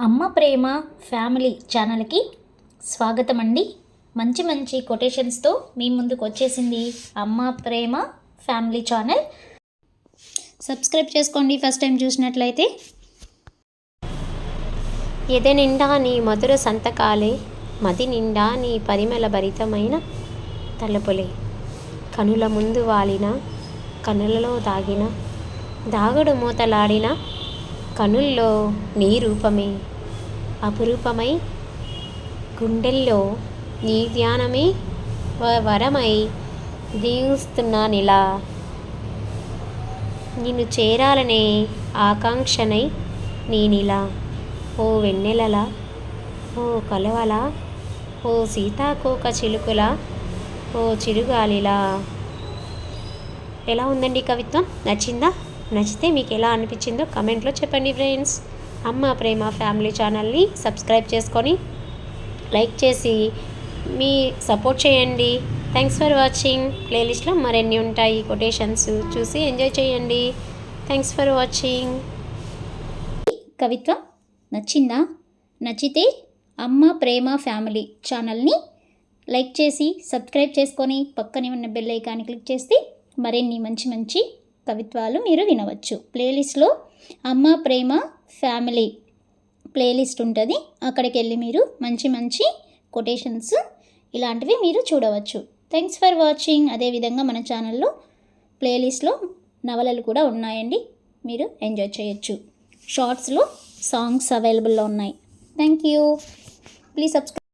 అమ్మ ప్రేమ ఫ్యామిలీ ఛానల్కి స్వాగతం అండి. మంచి మంచి కొటేషన్స్తో మీ ముందుకు వచ్చేసింది అమ్మ ప్రేమ ఫ్యామిలీ ఛానల్. సబ్స్క్రైబ్ చేసుకోండి ఫస్ట్ టైం చూసినట్లయితే. ఎద నిండా నీ మధుర సంతకాలే, మది నిండా నీ పరిమళ భరితమైన తలుపులే, కనుల ముందు వాలిన కనులలో దాగిన దాగుడు మూతలాడిన కనుల్లో నీ రూపమే అపురూపమై, గుండెల్లో నీ ధ్యానమే వరమై దీవిస్తున్నానిలా. నిన్ను చేరాలనే ఆకాంక్షనై నేనిలా. ఓ వెన్నెలలా, ఓ కలవలా, ఓ సీతాకోక చిలుకలా, ఓ చిరుగాలిలా. ఎలా ఉందండి కవిత్వం? నచ్చిందా? నచ్చితే మీకు ఎలా అనిపించిందో కమెంట్లో చెప్పండి ఫ్రెండ్స్. అమ్మ ప్రేమ ఫ్యామిలీ ఛానల్ని సబ్స్క్రైబ్ చేసుకొని లైక్ చేసి మీ సపోర్ట్ చేయండి. Thanks for watching. ప్లేలిస్ట్లో మరిన్ని ఉంటాయి కొటేషన్స్, చూసి ఎంజాయ్ చేయండి. Thanks for watching. కవిత్వం నచ్చిందా? నచ్చితే అమ్మ ప్రేమ ఫ్యామిలీ ఛానల్ని లైక్ చేసి సబ్స్క్రైబ్ చేసుకొని పక్కనే ఉన్న బెల్ ఐకాన్ని క్లిక్ చేస్తే మరిన్ని మంచి మంచి కవిత్వాలు మీరు వినవచ్చు. ప్లేలిస్ట్లో అమ్మ ప్రేమ ఫ్యామిలీ ప్లేలిస్ట్ ఉంటుంది. అక్కడికి వెళ్ళి మీరు మంచి మంచి కొటేషన్స్ ఇలాంటివి మీరు చూడవచ్చు. Thanks for watching. అదేవిధంగా మన ఛానల్లో ప్లేలిస్ట్లో నవలలు కూడా ఉన్నాయండి, మీరు ఎంజాయ్ చేయొచ్చు. షార్ట్స్లో సాంగ్స్ అవైలబుల్లో ఉన్నాయి. Thank you. Please subscribe.